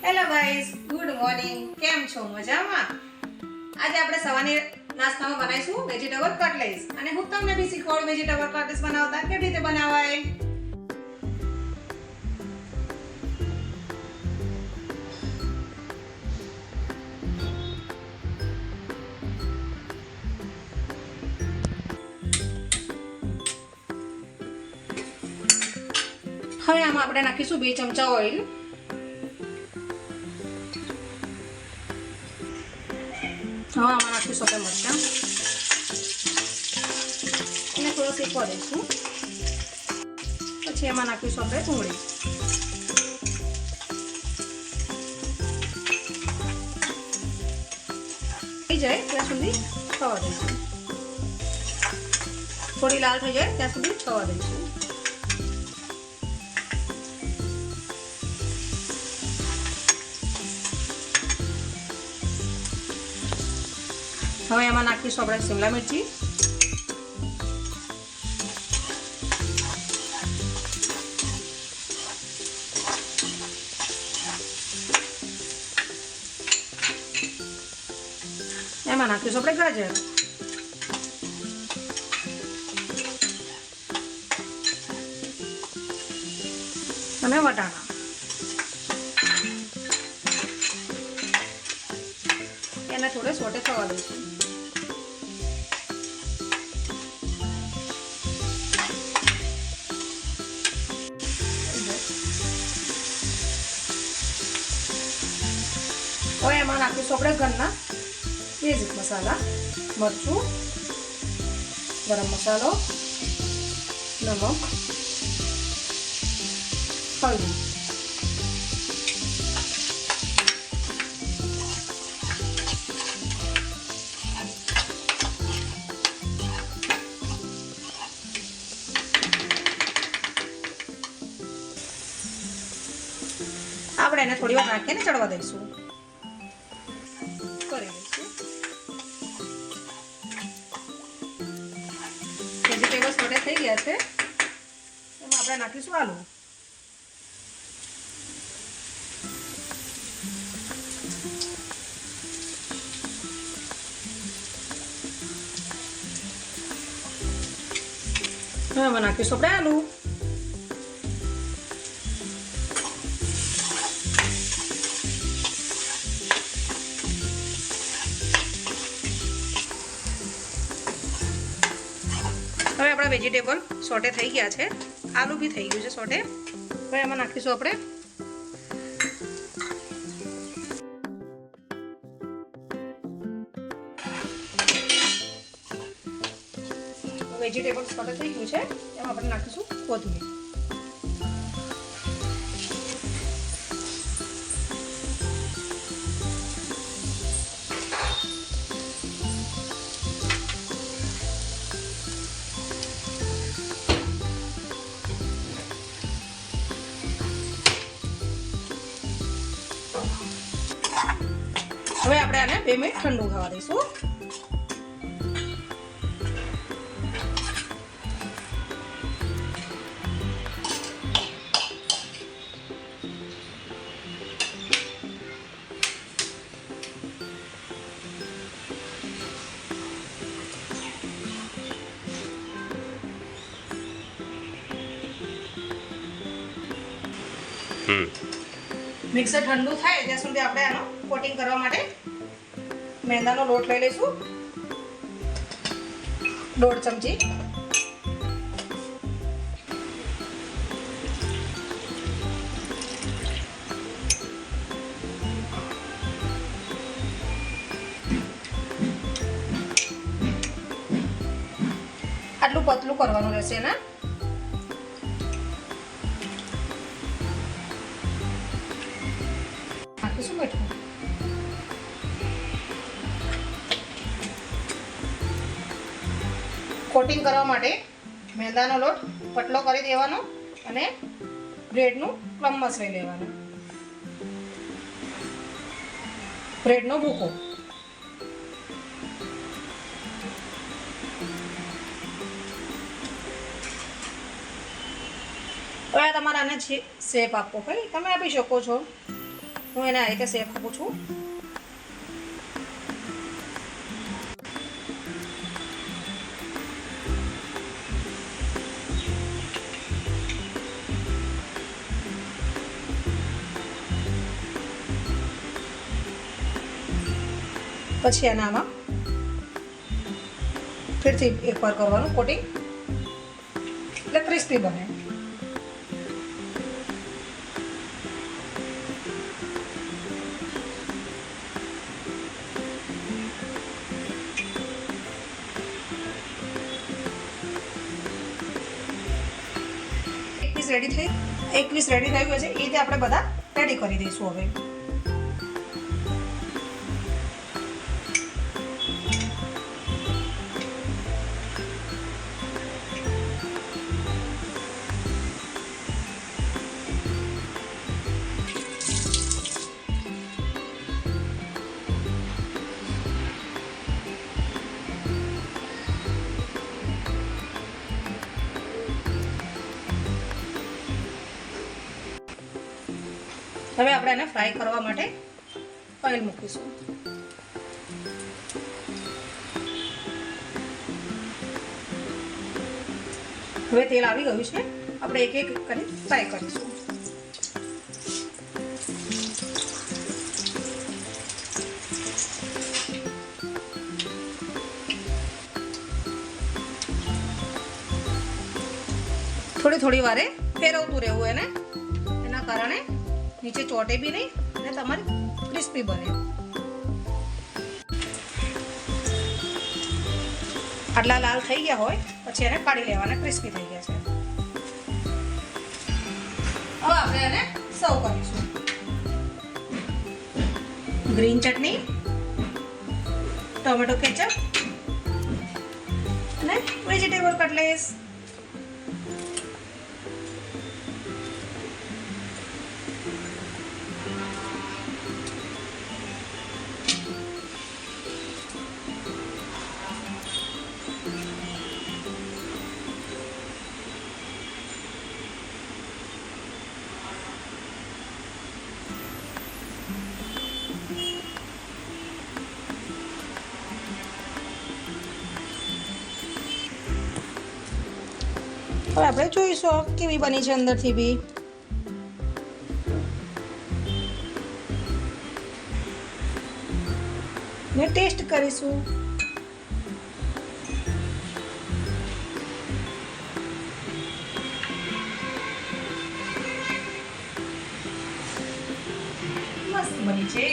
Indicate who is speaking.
Speaker 1: Hello guys, good morning. કેમ છો? મજામાં? આજે આપણે સવારની નાસ્તામાં બનાવીશું વેજીટેબલ કટલેટ્સ અને હું તમને બી શીખવાડું વેજીટેબલ કટલેટ્સ બનાવતા કેવી રીતે બનાવાય. હવે આમાં આપણે નાખીશું 2 ચમચા ઓઇલ. હવે આમાં નાખીશું આપણે મરચાં એને થોડો શેકવા દઈશું. પછી એમાં નાખીશું આપણે ડુંગળી. થઈ જાય ત્યાં સુધી થવા દઈશું. થોડી લાલ થઈ જાય ત્યાં સુધી થવા દઈશું. હવે એમાં નાખીશું આપણે શિમલા મિરચી, એમાં નાખીશું આપણે ગાજર અને વટાણા. એને થોડે સોટે થવા દઈશું. હવે એમાં નાખીશું આપણે ઘરના બેઝિક મસાલા, મરચું, ગરમ મસાલો, નમક, હળદી. આપણે એને થોડી વાર નાખીને ચડવા દઈશું. વેજીટેબલ્સ થોડે થઈ ગયા છે. એમાં આપણે નાખીશું આલુ. એમાં નાખીશું આપણે આલુ. હવે આપણા વેજીટેબલ સોટે થઈ ગયા છે. આલુ બી થઈ ગયું છે સોટે. હવે એમાં નાખીશું આપણે વેજીટેબલ સોટે થઈ ગયું છે. એમાં આપણે નાખીશું કોથમીર. હવે આપણે આને 2 મિનિટ ઠંડુ થવા દઈશું. મિક્સર ઠંડુ થાય ત્યાં સુધી આપણે આનો કોટિંગ કરવા માટે મેંદાનો લોટ લઈ લઈશું. 1.5 ચમચી. આટલું પતલું કરવાનું રહેશે ને. નાખીશું મીઠું. કોટિંગ કરવા માટે મેંદાનો લોટ પતલો કરી દેવાનો અને બ્રેડનું ક્રમ્સ લઈ લેવાનો. બ્રેડનો ભૂકો. હવે તમારે આને શેપ આપવો હોય તમે આપી શકો છો. હું એને આ રીતે શેપ આપું છું. પછી એના આમાં ફરીથી એકવાર કરવાનું કોટિંગ એટલે ક્રિસ્પી બને. એક પીસ રેડી થઈ ગયું છે. એ રીતે આપણે બધા રેડી કરી દઈશું. હવે આપણે એને ફ્રાય કરવા માટે ઓઇલ મૂકીશું. હવે તેલ આવી ગયું છે. આપણે એક એક કરી ફ્રાય કરીશું. થોડી વારે ફેરવતું રહેવું એને. એના કારણે નીચે ચોટે બી નહીં અને તમારી ક્રિસ્પી બને. આટલા લાલ થઈ ગયા હોય પછી એને કાઢી લેવાના. ક્રિસ્પી થઈ ગયા છે. હવે આપણે એને સર્વ કરીશું. ગ્રીન ચટણી, ટોમેટો કેચઅપ અને વેજીટેબલ કટલેસ. હવે આપણે જોઈશું કેવી બની છે અંદરથી બી. ને ટેસ્ટ કરીશું. મસ્ત બની છે.